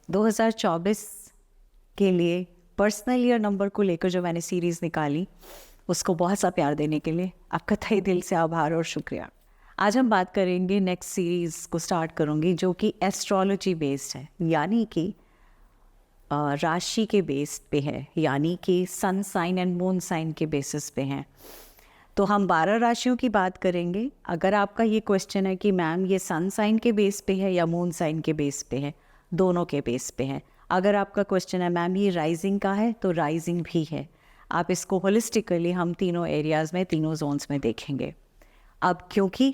2024 के लिए personal year number को लेकर जो मैंने सीरीज़ निकाली उसको बहुत सा प्यार देने के लिए आपका तहे दिल से आभार और शुक्रिया। आज हम बात करेंगे, नेक्स्ट सीरीज़ को स्टार्ट करूँगी जो कि एस्ट्रोलॉजी बेस्ड है, यानी कि राशि के बेस पे है, यानी कि sun sign and moon sign के बेसिस पे हैं। तो हम 12 राशियों की बात करेंगे। अगर आपका ये क्वेश्चन है कि मैम ये सन साइन के बेस पे है या मून साइन के बेस पे है, दोनों के बेस पे है। अगर आपका क्वेश्चन है मैम ये राइजिंग का है, तो राइजिंग भी है। आप इसको होलिस्टिकली हम तीनों एरियाज़ में, तीनों जोन्स में देखेंगे। अब क्योंकि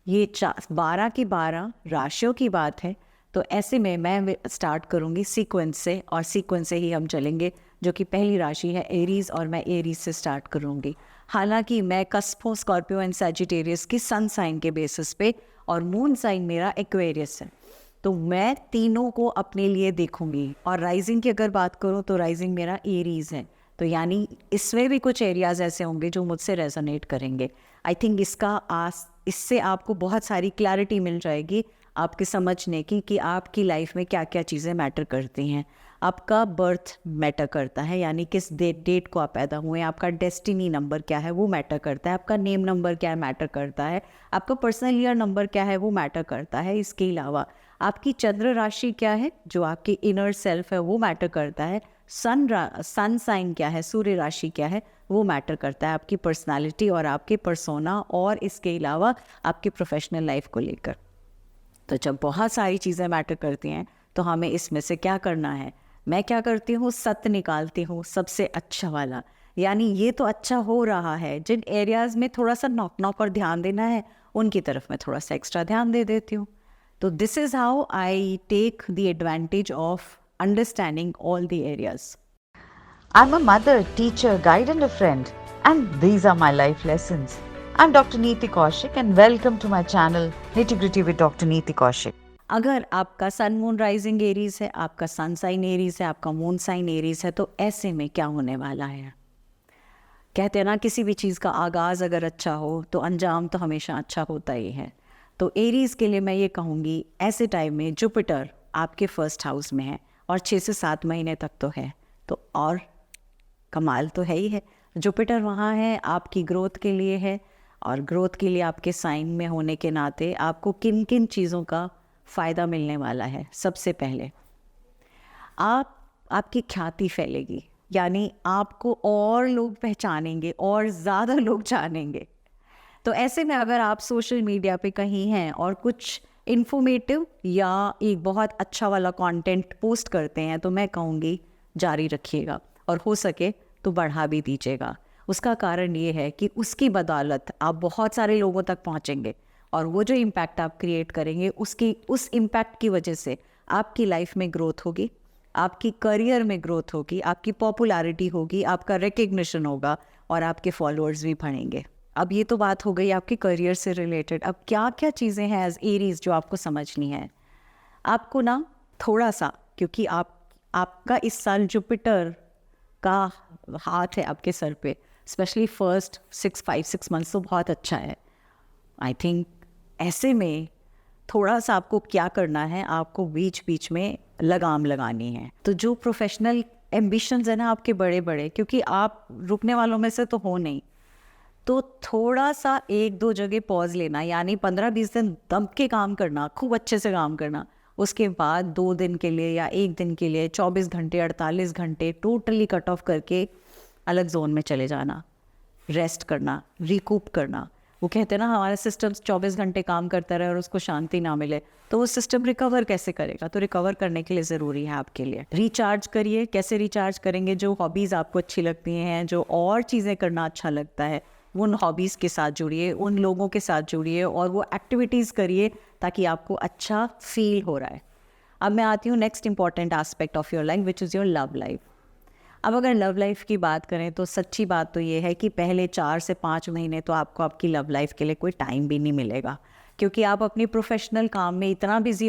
ये 12 की 12 राशियों की बात है, तो ऐसे में मैं स्टार्ट करूँगी सीक्वेंस से, और सीक्वेंस से ही हम चलेंगे, जो कि पहली राशि है एरीज़, और मैं एरीज़ से स्टार्ट करूँगी। हालांकि मैं कस्पो, स्कॉर्पियो एंड सैजिटेरियस की सन साइन के बेसिस पे, और मून साइन मेरा एक्वेरियस है, तो मैं तीनों को अपने लिए देखूँगी। और राइजिंग की अगर बात करूँ तो राइजिंग मेरा एरीज़ है, तो यानी इसमें भी कुछ एरियाज़ ऐसे होंगे जो मुझसे रेजोनेट करेंगे। आई थिंक इससे आपको बहुत सारी क्लैरिटी मिल जाएगी आपके समझने की कि आपकी लाइफ में क्या क्या चीज़ें मैटर करती हैं। आपका बर्थ मैटर करता है, यानी किस डेट को आप पैदा हुए हैं, आपका डेस्टिनी नंबर क्या है वो मैटर करता है, आपका नेम नंबर क्या है मैटर करता है, आपका पर्सनल ईयर नंबर क्या है वो मैटर करता है। इसके अलावा आपकी चंद्र राशि क्या है, जो आपकी इनर सेल्फ है वो मैटर करता है। सन साइन क्या है, सूर्य राशि क्या है, वो मैटर करता है आपकी पर्सनालिटी और आपके पर्सोना, और इसके अलावा आपकी प्रोफेशनल लाइफ को लेकर। तो जब बहुत सारी चीज़ें मैटर करती हैं, तो हमें इसमें से क्या करना है? मैं क्या करती हूँ, सत्य निकालती हूँ, सबसे अच्छा वाला, यानी ये तो अच्छा हो रहा है, जिन एरियाज़ में थोड़ा सा नॉक नॉक और ध्यान देना है उनकी तरफ मैं थोड़ा सा एक्स्ट्रा ध्यान दे देती हूँ। तो this is how I take the advantage of understanding all the areas. I'm a mother, teacher, guide and a friend, and these are my life lessons. I'm Dr. Neeti Kaushik and welcome to my channel Nitty Gritty with Dr. Neeti Kaushik. अगर आपका sun moon rising Aries है, आपका sun sign Aries है, आपका moon sign Aries है, तो ऐसे में क्या होने वाला है? कहते हैं ना, किसी भी चीज़ का आगाज़ अगर अच्छा हो तो अंजाम तो हमेशा अच्छा होता ही है। तो एरीज के लिए मैं ये कहूँगी, ऐसे टाइम में जुपिटर आपके फर्स्ट हाउस में है और 6 से 7 महीने तक तो है, तो और कमाल तो है ही है। जुपिटर वहाँ है, आपकी ग्रोथ के लिए है, और ग्रोथ के लिए आपके साइन में होने के नाते आपको किन किन चीज़ों का फ़ायदा मिलने वाला है। सबसे पहले आपकी ख्याति फैलेगी, यानी आपको और लोग पहचानेंगे और ज़्यादा लोग जानेंगे। तो ऐसे में अगर आप सोशल मीडिया पे कहीं हैं और कुछ इन्फॉर्मेटिव या एक बहुत अच्छा वाला कंटेंट पोस्ट करते हैं, तो मैं कहूँगी जारी रखिएगा, और हो सके तो बढ़ा भी दीजिएगा। उसका कारण ये है कि उसकी बदौलत आप बहुत सारे लोगों तक पहुँचेंगे, और वो जो इम्पैक्ट आप क्रिएट करेंगे उस इम्पैक्ट की वजह से आपकी लाइफ में ग्रोथ होगी, आपकी करियर में ग्रोथ होगी, आपकी पॉपुलैरिटी होगी, आपका रिकग्निशन होगा, और आपके फॉलोअर्स भी बढ़ेंगे। अब ये तो बात हो गई आपके करियर से रिलेटेड। अब क्या क्या चीज़ें हैं एज एरीज जो आपको समझनी है? आपको ना थोड़ा सा, क्योंकि आपका इस साल जुपिटर का हाथ है आपके सर पे, स्पेशली फर्स्ट 5-6 मंथ्स तो बहुत अच्छा है। आई थिंक ऐसे में थोड़ा सा आपको क्या करना है, आपको बीच बीच में लगाम लगानी है। तो जो प्रोफेशनल एम्बिशंस है ना आपके बड़े बड़े, क्योंकि आप रुकने वालों में से तो हो नहीं, तो थोड़ा सा 1-2 जगह पॉज लेना, यानी 15-20 दिन दम के काम करना, खूब अच्छे से काम करना। उसके बाद 2 दिन के लिए या 1 दिन के लिए 24 घंटे 48 घंटे टोटली कट ऑफ करके अलग जोन में चले जाना, रेस्ट करना, रिकूप करना। वो कहते हैं ना, हमारा सिस्टम 24 घंटे काम करता रहे और उसको शांति ना मिले, तो वो सिस्टम रिकवर कैसे करेगा? तो रिकवर करने के लिए ज़रूरी है आपके लिए रिचार्ज करिए। कैसे रिचार्ज करेंगे? जो हॉबीज़ आपको अच्छी लगती हैं, जो और चीज़ें करना अच्छा लगता है, उन हॉबीज़ के साथ जुड़िए, उन लोगों के साथ जुड़िए, और वो एक्टिविटीज़ करिए ताकि आपको अच्छा फील हो रहा है। अब मैं आती हूँ next important aspect of your life, which is your love life. अब अगर लव लाइफ की बात करें तो सच्ची बात तो ये है कि पहले 4 से 5 महीने तो आपको आपकी लव लाइफ के लिए कोई टाइम भी नहीं मिलेगा, क्योंकि आप अपनी प्रोफेशनल काम में इतना बिजी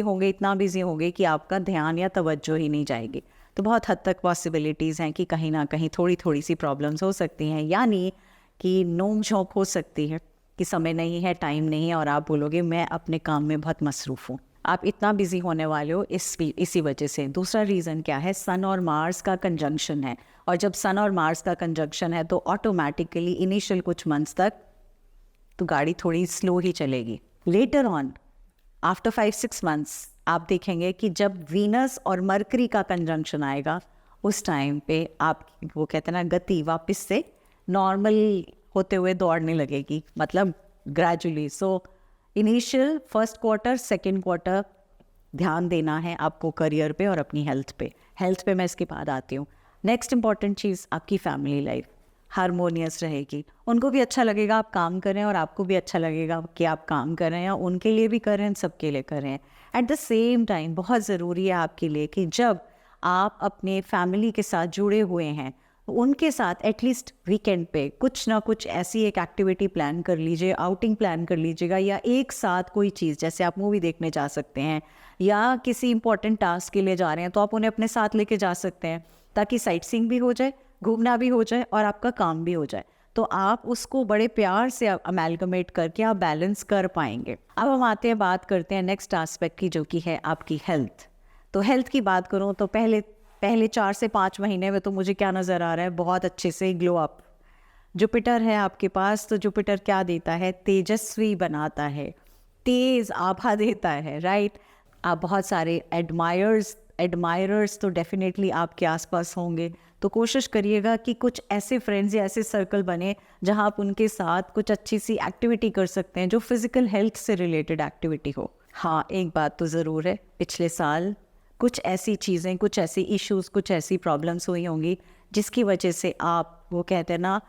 होंगे कि आपका ध्यान या तवज्जो ही नहीं जाएगी। तो बहुत हद तक पॉसिबिलिटीज़ हैं कि कहीं ना कहीं थोड़ी सी प्रॉब्लम्स हो सकती हैं, यानी कि नोक झोंक हो सकती है कि समय नहीं है, टाइम नहीं है, और आप बोलोगे मैं अपने काम में बहुत मसरूफ़ हूँ। आप इतना बिजी होने वाले हो इसी वजह से। दूसरा रीज़न क्या है, सन और मार्स का कंजंक्शन है, और जब सन और मार्स का कंजंक्शन है तो ऑटोमेटिकली इनिशियल कुछ मंथ्स तक तो गाड़ी थोड़ी स्लो ही चलेगी। लेटर ऑन आफ्टर 5-6 मंथ्स आप देखेंगे कि जब वीनस और मरकरी का कंजंक्शन आएगा उस टाइम पे आप, वो कहते हैं ना, गति वापस से नॉर्मल होते हुए दौड़ने लगेगी, मतलब gradually. So initial first quarter, second quarter ध्यान देना है आपको करियर पे और अपनी हेल्थ पे। हेल्थ पे मैं इसके बाद आती हूँ। नेक्स्ट इंपॉर्टेंट चीज़, आपकी फैमिली लाइफ हारमोनियस रहेगी, उनको भी अच्छा लगेगा आप काम करें और आपको भी अच्छा लगेगा कि आप काम कर रहे हैं, उनके लिए भी कर रहे हैं, सबके लिए कर रहे हैं। एट द सेम टाइम बहुत ज़रूरी है आपके लिए कि जब आप अपने फैमिली के साथ जुड़े हुए हैं उनके साथ एटलीस्ट वीकेंड पे कुछ ना कुछ ऐसी एक एक्टिविटी प्लान कर लीजिए, आउटिंग प्लान कर लीजिएगा, या एक साथ कोई चीज़, जैसे आप मूवी देखने जा सकते हैं या किसी इंपॉर्टेंट टास्क के लिए जा रहे हैं तो आप उन्हें अपने साथ लेके जा सकते हैं, ताकि साइट सीइंग भी हो जाए, घूमना भी हो जाए और आपका काम भी हो जाए। तो आप उसको बड़े प्यार से अमेलगमेट करके आप बैलेंस कर पाएंगे। अब हम आते हैं, बात करते हैं नेक्स्ट एस्पेक्ट की, जो कि है आपकी हेल्थ। तो हेल्थ की बात करूँ तो पहले 4 से 5 महीने में तो मुझे क्या नज़र आ रहा है, बहुत अच्छे से ग्लो अप। जुपिटर है आपके पास, तो जुपिटर क्या देता है, तेजस्वी बनाता है, तेज आभा देता है, राइट। आप बहुत सारे एडमायरर्स तो डेफिनेटली आपके आसपास होंगे, तो कोशिश करिएगा कि कुछ ऐसे फ्रेंड्स या ऐसे सर्कल बने जहां आप उनके साथ कुछ अच्छी सी एक्टिविटी कर सकते हैं जो फिज़िकल हेल्थ से रिलेटेड एक्टिविटी हो। हाँ, एक बात तो ज़रूर है, पिछले साल कुछ ऐसी चीज़ें, कुछ ऐसी इश्यूज़, कुछ ऐसी प्रॉब्लम्स हुई होंगी जिसकी वजह से आप, वो कहते हैं ना,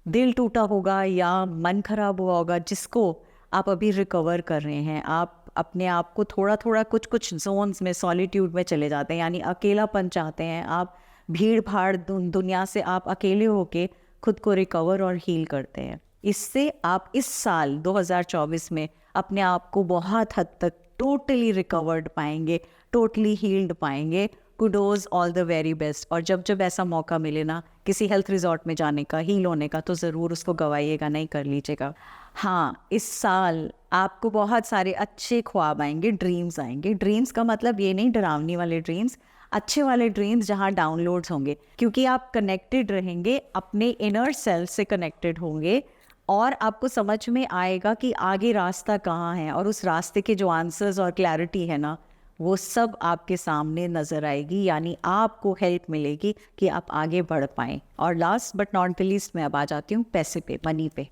दिल टूटा होगा या मन खराब हुआ होगा, जिसको आप अभी रिकवर कर रहे हैं। आप अपने आप को थोड़ा थोड़ा कुछ जोन्स में, सॉलिट्यूड में चले जाते हैं, यानी अकेलापन चाहते हैं आप, भीड़ भाड़ दुनिया से आप अकेले होके खुद को रिकवर और हील करते हैं। इससे आप इस साल 2024 में अपने आप को बहुत हद तक टोटली रिकवर्ड पाएंगे, टोटली हील्ड पाएंगे। Kudos, all the very best. और जब जब ऐसा मौका मिले ना किसी हेल्थ रिजॉर्ट में जाने का, हील होने का, तो ज़रूर उसको गवाइएगा नहीं, कर लीजिएगा। हाँ, इस साल आपको बहुत सारे अच्छे ख्वाब आएंगे, ड्रीम्स आएंगे। ड्रीम्स का मतलब ये नहीं डरावनी वाले ड्रीम्स, अच्छे वाले ड्रीम्स जहाँ डाउनलोड्स होंगे, क्योंकि आप कनेक्टेड रहेंगे, अपने इनर सेल्फ से कनेक्टेड होंगे और आपको समझ में आएगा कि आगे रास्ता कहाँ है, और उस रास्ते के जो आंसर्स और क्लैरिटी है ना, वो सब आपके सामने नज़र आएगी, यानी आपको हेल्प मिलेगी कि आप आगे बढ़ पाएँ। और last but not the least मैं अब आ जाती हूँ पैसे पे, मनी पे।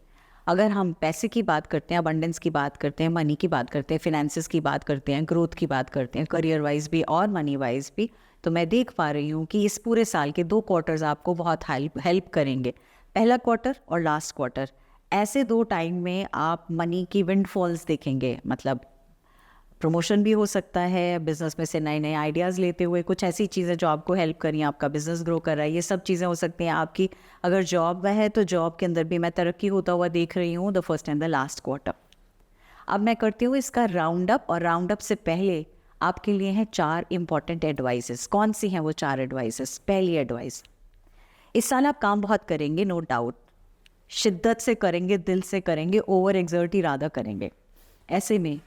अगर हम पैसे की बात करते हैं, अबंडेंस की बात करते हैं, मनी की बात करते हैं, फिनेंसेस की बात करते हैं, ग्रोथ की बात करते हैं, करियर वाइज भी और मनी वाइज भी, तो मैं देख पा रही हूँ कि इस पूरे साल के 2 क्वार्टर्स आपको बहुत हेल्प करेंगे। पहला क्वार्टर और लास्ट क्वार्टर, ऐसे 2 टाइम में आप मनी की विंडफॉल्स देखेंगे। मतलब प्रमोशन भी हो सकता है, बिजनेस में से नए नए आइडियाज़ लेते हुए, कुछ ऐसी चीज़ें जो आपको हेल्प करें, आपका बिजनेस ग्रो कर रहा है, ये सब चीज़ें हो सकती हैं आपकी। अगर जॉब है तो जॉब के अंदर भी मैं तरक्की होता हुआ देख रही हूँ the first and the last quarter. अब मैं करती हूँ इसका राउंड अप, और राउंड अप से पहले आपके लिए हैं 4 इंपॉर्टेंट एडवाइसेस। कौन सी हैं वो 4 एडवाइसेस? पहली एडवाइस, इस साल आप काम बहुत करेंगे, नो डाउट, शिद्दत से करेंगे, दिल से करेंगे, ओवर एक्सर्ट इरादा करेंगे। ऐसे में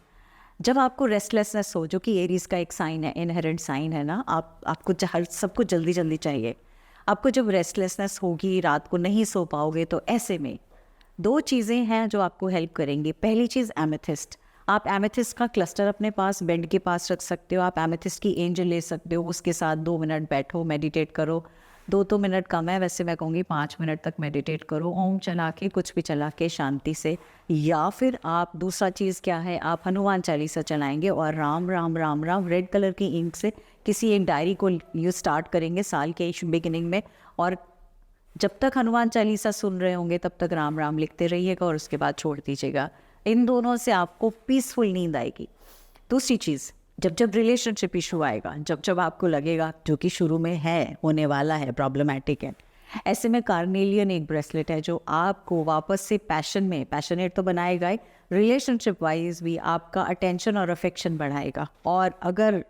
जब आपको रेस्टलेसनेस हो, जो कि एरीज का एक साइन है, इनहेरेंट साइन है ना, आपको हर सब कुछ जल्दी जल्दी चाहिए, आपको जब रेस्टलेसनेस होगी, रात को नहीं सो पाओगे, तो ऐसे में 2 चीज़ें हैं जो आपको हेल्प करेंगी। पहली चीज़ एमेथिस्ट। आप एमेथिस्ट का क्लस्टर अपने पास बेड के पास रख सकते हो, आप एमेथिस्ट की एंजल ले सकते हो, उसके साथ 2 मिनट बैठो, मेडिटेट करो। 2 मिनट कम है, वैसे मैं कहूँगी 5 मिनट तक मेडिटेट करो, ओम चला के, कुछ भी चला के शांति से। या फिर आप, दूसरा चीज़ क्या है, आप हनुमान चालीसा चलाएंगे और राम राम राम राम रेड कलर की इंक से किसी एक डायरी को यूँ स्टार्ट करेंगे साल के बिगिनिंग में, और जब तक हनुमान चालीसा सुन रहे होंगे तब तक राम राम लिखते रहिएगा और उसके बाद छोड़ दीजिएगा। इन दोनों से आपको पीसफुल नींद आएगी। दूसरी चीज़, जब जब रिलेशनशिप इशू आएगा, जब जब आपको लगेगा, जो कि शुरू में है, होने वाला है, प्रॉब्लमैटिक है, ऐसे में कार्नेलियन एक ब्रेसलेट है जो आपको वापस से पैशनेट तो बनाएगा ही, रिलेशनशिप वाइज भी आपका अटेंशन और अफेक्शन बढ़ाएगा। और अगर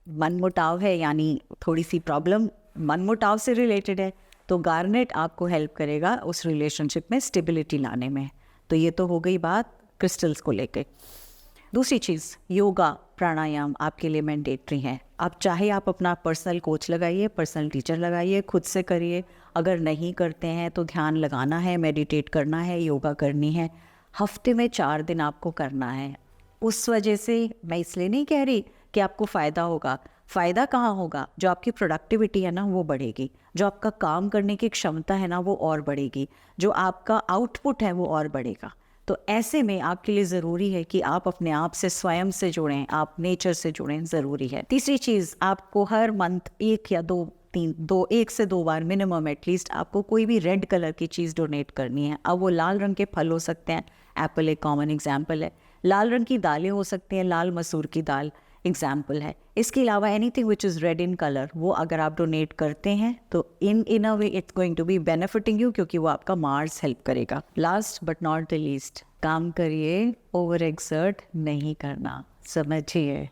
मनमुटाव है, यानी थोड़ी सी प्रॉब्लम मनमुटाव से रिलेटेड है, तो गार्नेट आपको हेल्प करेगा उस रिलेशनशिप में स्टेबिलिटी लाने में। तो ये तो हो गई बात क्रिस्टल्स को लेके। दूसरी चीज़, योगा प्राणायाम आपके लिए मैंडेटरी है। आप चाहे आप अपना पर्सनल कोच लगाइए, पर्सनल टीचर लगाइए, खुद से करिए। अगर नहीं करते हैं तो ध्यान लगाना है, मेडिटेट करना है, योगा करनी है। हफ्ते में 4 दिन आपको करना है। उस वजह से मैं इसलिए नहीं कह रही कि आपको फ़ायदा होगा। फ़ायदा कहाँ होगा? जो आपकी प्रोडक्टिविटी है ना वो बढ़ेगी, जो आपका काम करने की क्षमता है ना वो और बढ़ेगी, जो आपका आउटपुट है वो और बढ़ेगा। तो ऐसे में आपके लिए ज़रूरी है कि आप अपने आप से, स्वयं से जुड़ें, आप नेचर से जुड़ें, ज़रूरी है। तीसरी चीज़, आपको हर मंथ 1 या 1 से 2 बार मिनिमम एटलीस्ट आपको कोई भी रेड कलर की चीज़ डोनेट करनी है। अब वो लाल रंग के फल हो सकते हैं, एप्पल एक कॉमन एग्जाम्पल है। लाल रंग की दालें हो सकती हैं, लाल मसूर की दाल एग्जाम्पल है। इसके अलावा anything which is red in colour, वो अगर आप डोनेट करते हैं तो in a way it's going to be benefiting you, क्योंकि वो आपका मार्स हेल्प करेगा। Last but not the least, काम करिए, ओवर एक्सर्ट नहीं करना। समझिए,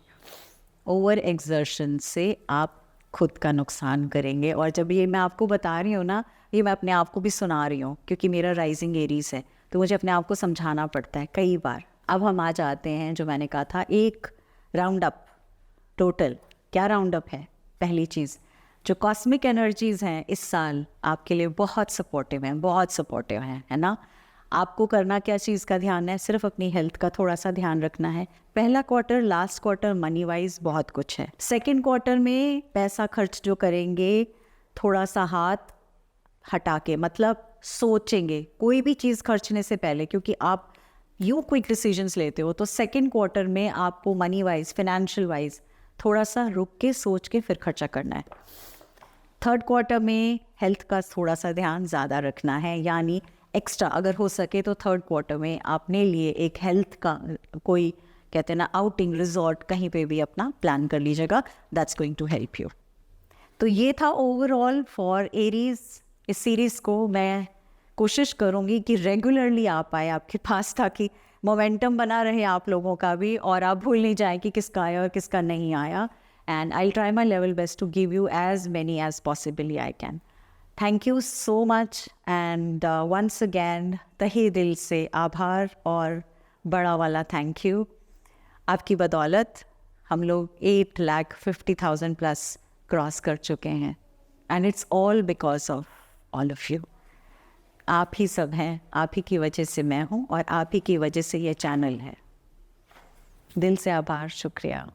ओवर एक्सर्शन से आप खुद का नुकसान करेंगे। और जब ये मैं आपको बता रही हूँ ना, ये मैं अपने आप को भी सुना रही हूँ, क्योंकि मेरा राइजिंग एरीज है, तो मुझे अपने आप को समझाना पड़ता है कई बार। अब हम आ जाते हैं, जो मैंने कहा था, एक राउंड अप। टोटल क्या राउंड अप है? पहली चीज़, जो कॉस्मिक एनर्जीज़ हैं इस साल आपके लिए बहुत सपोर्टिव हैं, बहुत सपोर्टिव हैं, है ना। आपको करना क्या चीज़ का ध्यान है? सिर्फ अपनी हेल्थ का थोड़ा सा ध्यान रखना है। पहला quarter, last quarter money wise बहुत कुछ है। सेकंड क्वार्टर में पैसा खर्च जो करेंगे, थोड़ा सा हाथ हटा के, मतलब सोचेंगे कोई भी चीज़ खर्चने से पहले, क्योंकि आप यूँ क्विक डिसीजंस लेते हो। तो सेकंड क्वार्टर में आपको मनी वाइज, फिनेंशियल वाइज थोड़ा सा रुक के सोच के फिर खर्चा करना है। थर्ड क्वार्टर में हेल्थ का थोड़ा सा ध्यान ज़्यादा रखना है, यानी एक्स्ट्रा अगर हो सके तो थर्ड क्वार्टर में अपने लिए एक हेल्थ का कोई, कहते हैं ना, आउटिंग, रिजॉर्ट, कहीं पे भी अपना प्लान कर लीजिएगा। That's going to help you. तो ये था ओवरऑल फॉर एरीज। इस सीरीज़ को मैं कोशिश करूँगी कि रेगुलरली आ पाए आपके पास, ताकि मोमेंटम बना रहे आप लोगों का भी, और आप भूल नहीं जाए कि किसका आया और किसका नहीं आया। And I try my level best to give you as many as possibly I can. Thank you so much, and once again तहे दिल से आभार और बड़ा वाला थैंक यू। आपकी बदौलत हम लोग 8,50,000 प्लस क्रॉस कर चुके हैं, and it's all because of all of you. आप ही सब हैं, आप ही की वजह से मैं हूँ, और आप ही की वजह से ये चैनल है। दिल से आभार, शुक्रिया।